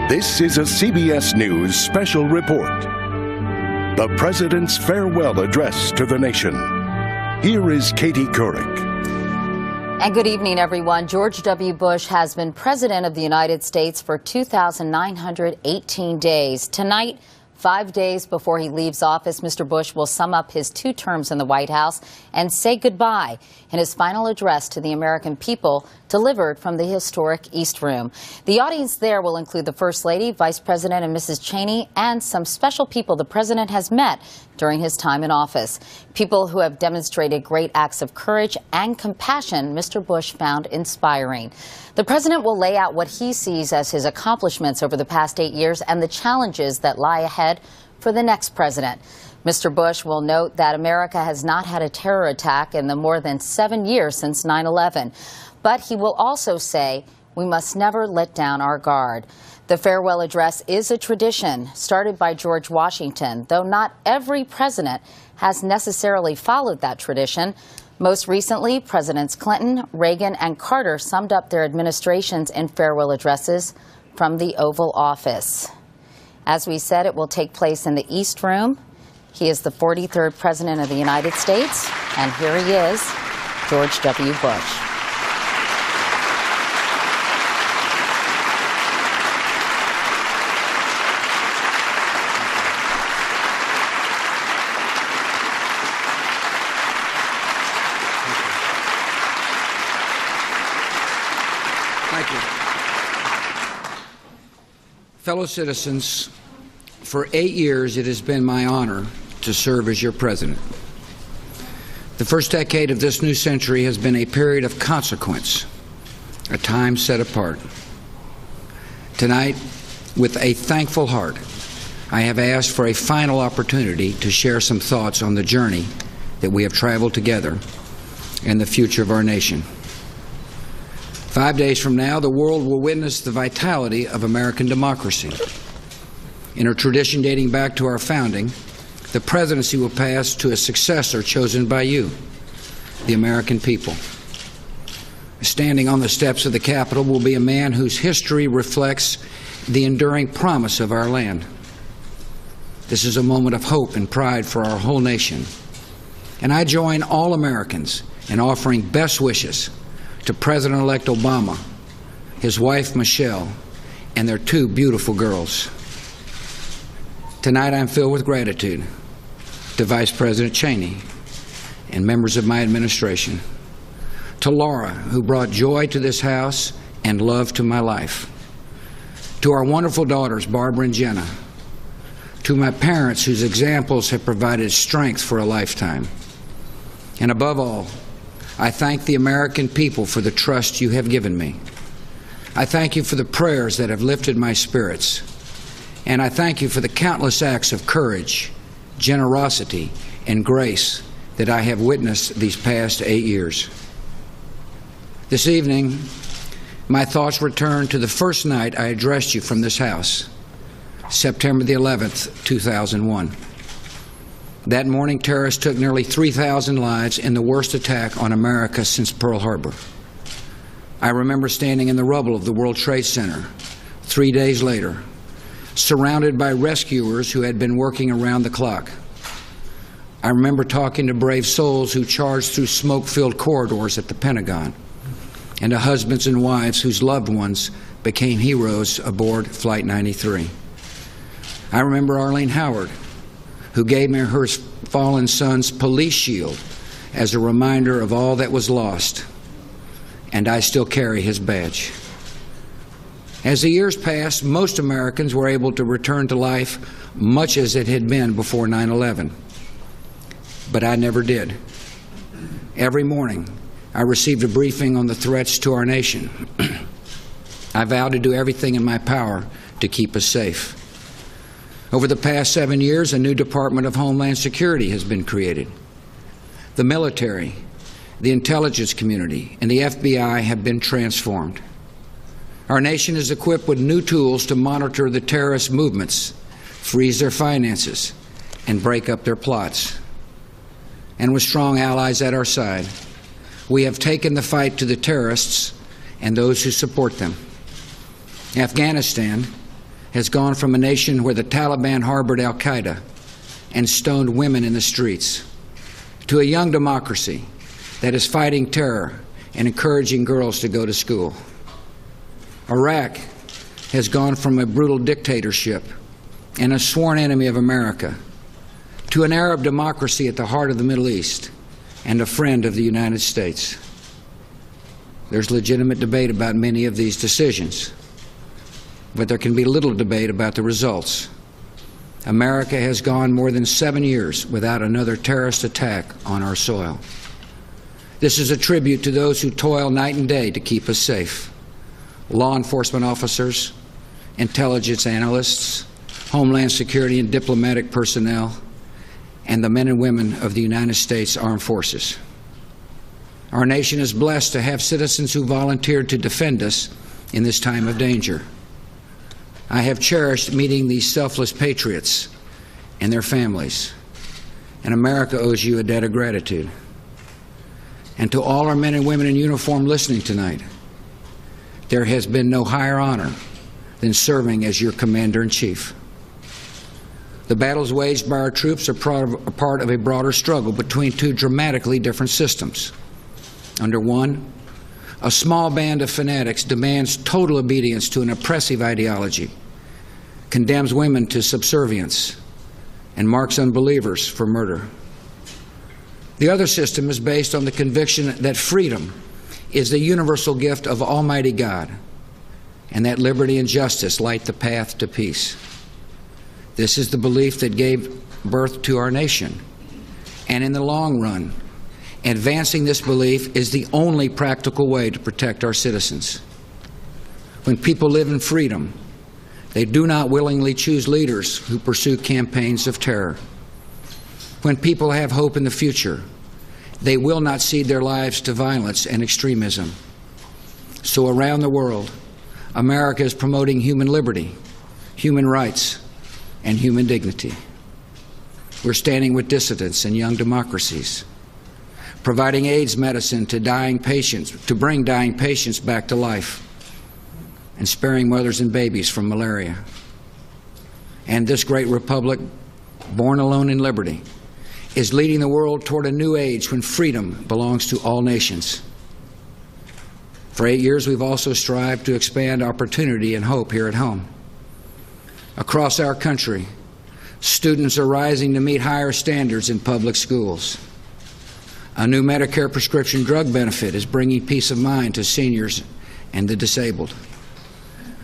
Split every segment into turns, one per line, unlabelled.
This is a CBS News special report. The President's farewell address to the nation. Here is Katie Couric.
And good evening, everyone. George W. Bush has been President of the United States for 2,918 days. Tonight, 5 days before he leaves office, Mr. Bush will sum up his 2 terms in the White House and say goodbye in his final address to the American people, delivered from the historic East Room. The audience there will include the First Lady, Vice President and Mrs. Cheney, and some special people the President has met during his time in office. People who have demonstrated great acts of courage and compassion Mr. Bush found inspiring. The President will lay out what he sees as his accomplishments over the past 8 years and the challenges that lie ahead for the next president. Mr. Bush will note that America has not had a terror attack in the more than 7 years since 9/11. But he will also say we must never let down our guard. The farewell address is a tradition started by George Washington, though not every president has necessarily followed that tradition. Most recently, Presidents Clinton, Reagan, and Carter summed up their administrations in farewell addresses from the Oval Office. As we said, it will take place in the East Room. He is the 43rd President of the United States, and here he is, George W. Bush.
Thank you. Fellow citizens, for 8 years it has been my honor to serve as your president. The first decade of this new century has been a period of consequence, a time set apart. Tonight, with a thankful heart, I have asked for a final opportunity to share some thoughts on the journey that we have traveled together and the future of our nation. 5 days from now, the world will witness the vitality of American democracy. In a tradition dating back to our founding, the presidency will pass to a successor chosen by you, the American people. Standing on the steps of the Capitol will be a man whose history reflects the enduring promise of our land. This is a moment of hope and pride for our whole nation. And I join all Americans in offering best wishes to President-elect Obama, his wife Michelle, and their 2 beautiful girls. Tonight I'm filled with gratitude to Vice President Cheney and members of my administration, to Laura, who brought joy to this house and love to my life, to our wonderful daughters, Barbara and Jenna, to my parents whose examples have provided strength for a lifetime, and above all, I thank the American people for the trust you have given me. I thank you for the prayers that have lifted my spirits. And I thank you for the countless acts of courage, generosity, and grace that I have witnessed these past 8 years. This evening, my thoughts return to the first night I addressed you from this house, September the 11th, 2001. That morning, terrorists took nearly 3,000 lives in the worst attack on America since Pearl Harbor. I remember standing in the rubble of the World Trade Center 3 days later, surrounded by rescuers who had been working around the clock. I remember talking to brave souls who charged through smoke-filled corridors at the Pentagon, and to husbands and wives whose loved ones became heroes aboard Flight 93. I remember Arlene Howard, who gave me her fallen son's police shield as a reminder of all that was lost, and I still carry his badge. As the years passed, most Americans were able to return to life much as it had been before 9/11. But I never did. Every morning, I received a briefing on the threats to our nation. I vowed to do everything in my power to keep us safe. Over the past 7 years, a new Department of Homeland Security has been created. The military, the intelligence community, and the FBI have been transformed. Our nation is equipped with new tools to monitor the terrorist movements, freeze their finances, and break up their plots. And with strong allies at our side, we have taken the fight to the terrorists and those who support them. Afghanistan has gone from a nation where the Taliban harbored al-Qaeda and stoned women in the streets to a young democracy that is fighting terror and encouraging girls to go to school. Iraq has gone from a brutal dictatorship and a sworn enemy of America to an Arab democracy at the heart of the Middle East and a friend of the United States. There's legitimate debate about many of these decisions, but there can be little debate about the results. America has gone more than 7 years without another terrorist attack on our soil. This is a tribute to those who toil night and day to keep us safe. Law enforcement officers, intelligence analysts, Homeland Security and diplomatic personnel, and the men and women of the United States Armed Forces. Our nation is blessed to have citizens who volunteered to defend us in this time of danger. I have cherished meeting these selfless patriots and their families, and America owes you a debt of gratitude. And to all our men and women in uniform listening tonight, there has been no higher honor than serving as your Commander-in-Chief. The battles waged by our troops are part of a broader struggle between two dramatically different systems. Under one, a small band of fanatics demands total obedience to an oppressive ideology, condemns women to subservience, and marks unbelievers for murder. The other system is based on the conviction that freedom is the universal gift of Almighty God, and that liberty and justice light the path to peace. This is the belief that gave birth to our nation, and in the long run, advancing this belief is the only practical way to protect our citizens. When people live in freedom, they do not willingly choose leaders who pursue campaigns of terror. When people have hope in the future, they will not cede their lives to violence and extremism. So around the world, America is promoting human liberty, human rights, and human dignity. We're standing with dissidents and young democracies, providing AIDS medicine to bring dying patients back to life, and sparing mothers and babies from malaria. And this great republic, born alone in liberty, is leading the world toward a new age when freedom belongs to all nations. For 8 years, we've also strived to expand opportunity and hope here at home. Across our country, students are rising to meet higher standards in public schools. A new Medicare prescription drug benefit is bringing peace of mind to seniors and the disabled.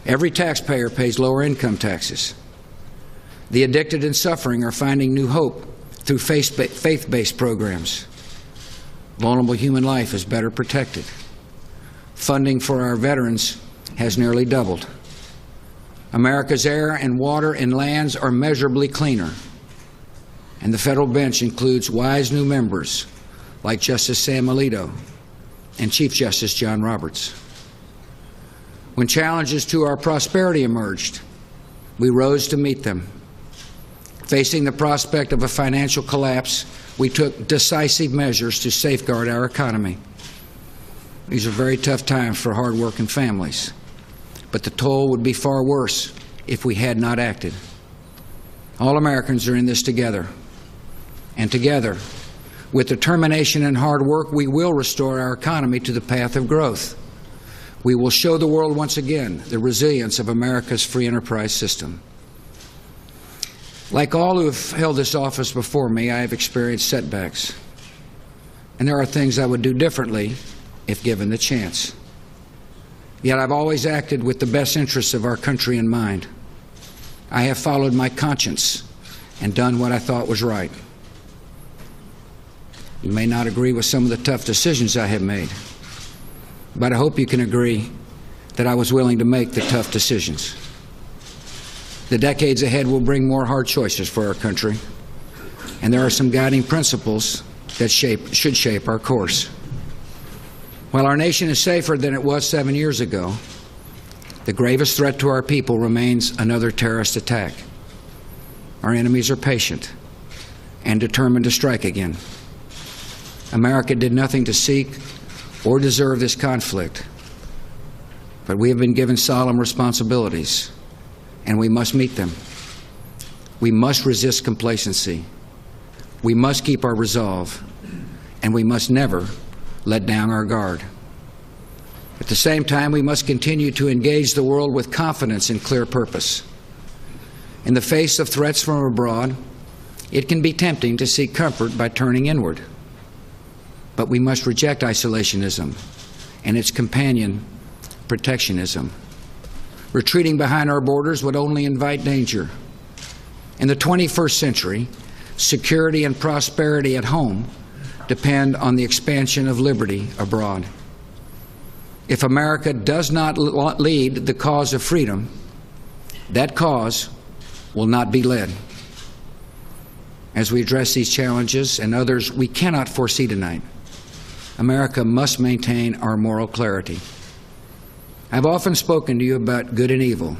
Every taxpayer pays lower income taxes. The addicted and suffering are finding new hope through faith-based programs. Vulnerable human life is better protected. Funding for our veterans has nearly doubled. America's air and water and lands are measurably cleaner. And the federal bench includes wise new members like Justice Sam Alito and Chief Justice John Roberts. When challenges to our prosperity emerged, we rose to meet them. Facing the prospect of a financial collapse, we took decisive measures to safeguard our economy. These are very tough times for hard-working families, but the toll would be far worse if we had not acted. All Americans are in this together, and together, with determination and hard work, we will restore our economy to the path of growth. We will show the world once again the resilience of America's free enterprise system. Like all who have held this office before me, I have experienced setbacks. And there are things I would do differently if given the chance. Yet I've always acted with the best interests of our country in mind. I have followed my conscience and done what I thought was right. You may not agree with some of the tough decisions I have made, but I hope you can agree that I was willing to make the tough decisions. The decades ahead will bring more hard choices for our country, and there are some guiding principles that should shape our course. While our nation is safer than it was 7 years ago, the gravest threat to our people remains another terrorist attack. Our enemies are patient and determined to strike again. America did nothing to seek or deserve this conflict, but we have been given solemn responsibilities, and we must meet them. We must resist complacency. We must keep our resolve, and we must never let down our guard. At the same time, we must continue to engage the world with confidence and clear purpose. In the face of threats from abroad, it can be tempting to seek comfort by turning inward. But we must reject isolationism and its companion, protectionism. Retreating behind our borders would only invite danger. In the 21st century, security and prosperity at home depend on the expansion of liberty abroad. If America does not lead the cause of freedom, that cause will not be led. As we address these challenges and others we cannot foresee tonight, America must maintain our moral clarity. I've often spoken to you about good and evil,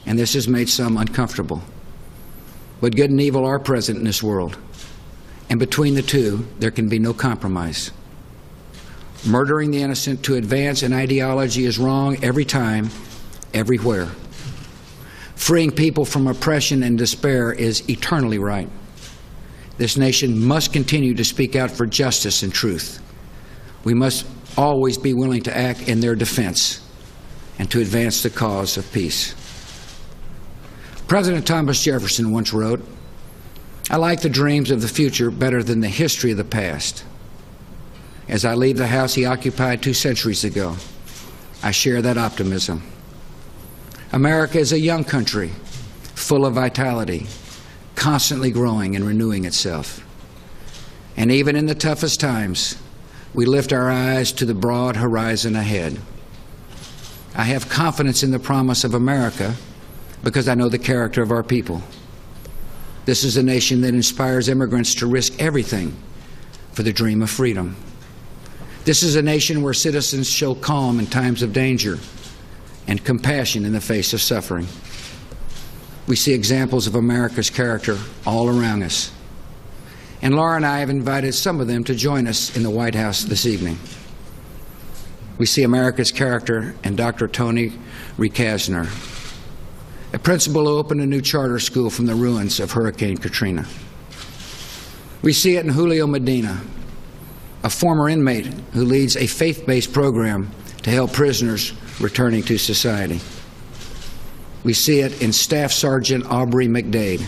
and this has made some uncomfortable. But good and evil are present in this world, and between the two, there can be no compromise. Murdering the innocent to advance an ideology is wrong every time, everywhere. Freeing people from oppression and despair is eternally right. This nation must continue to speak out for justice and truth. We must always be willing to act in their defense and to advance the cause of peace. President Thomas Jefferson once wrote, "I like the dreams of the future better than the history of the past." As I leave the house he occupied 2 centuries ago, I share that optimism. America is a young country, full of vitality, constantly growing and renewing itself. And even in the toughest times, we lift our eyes to the broad horizon ahead. I have confidence in the promise of America because I know the character of our people. This is a nation that inspires immigrants to risk everything for the dream of freedom. This is a nation where citizens show calm in times of danger and compassion in the face of suffering. We see examples of America's character all around us. And Laura and I have invited some of them to join us in the White House this evening. We see America's character in Dr. Tony Recasner, a principal who opened a new charter school from the ruins of Hurricane Katrina. We see it in Julio Medina, a former inmate who leads a faith-based program to help prisoners returning to society. We see it in Staff Sergeant Aubrey McDade,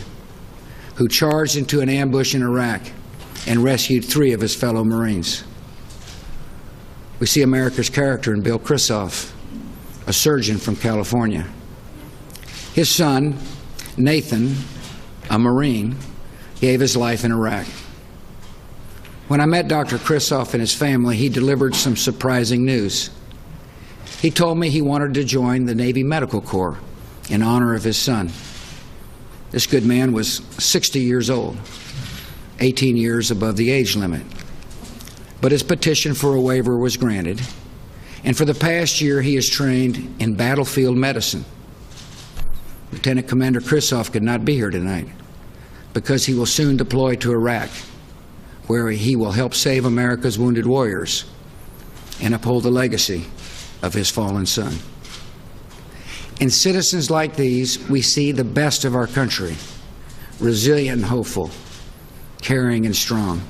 who charged into an ambush in Iraq and rescued 3 of his fellow Marines. We see America's character in Bill Krisoff, a surgeon from California. His son, Nathan, a Marine, gave his life in Iraq. When I met Dr. Krisoff and his family, he delivered some surprising news. He told me he wanted to join the Navy Medical Corps in honor of his son. This good man was 60 years old, 18 years above the age limit. But his petition for a waiver was granted, and for the past year he has trained in battlefield medicine. Lieutenant Commander Krisoff could not be here tonight because he will soon deploy to Iraq, where he will help save America's wounded warriors and uphold the legacy of his fallen son. In citizens like these, we see the best of our country, resilient and hopeful, caring and strong.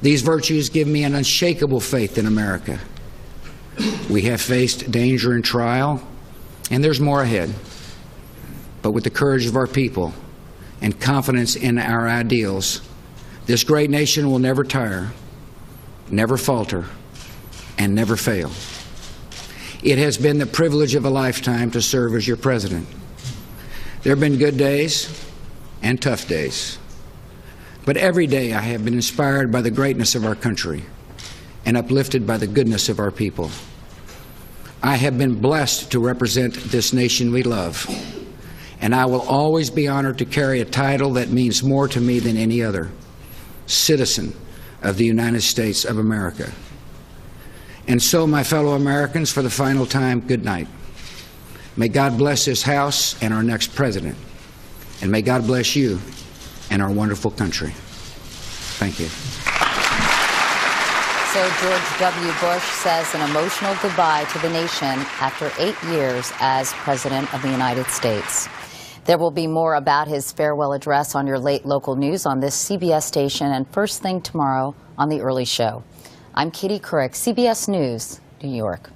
These virtues give me an unshakable faith in America. We have faced danger and trial, and there's more ahead. But with the courage of our people and confidence in our ideals, this great nation will never tire, never falter, and never fail. It has been the privilege of a lifetime to serve as your president. There have been good days and tough days. But every day I have been inspired by the greatness of our country and uplifted by the goodness of our people. I have been blessed to represent this nation we love, and I will always be honored to carry a title that means more to me than any other: citizen of the United States of America. And so, my fellow Americans, for the final time, good night. May God bless this House and our next president, and may God bless you and our wonderful country. Thank you.
So George W. Bush says an emotional goodbye to the nation after 8 years as President of the United States. There will be more about his farewell address on your late local news on this CBS station and first thing tomorrow on The Early Show. I'm Katie Couric, CBS News, New York.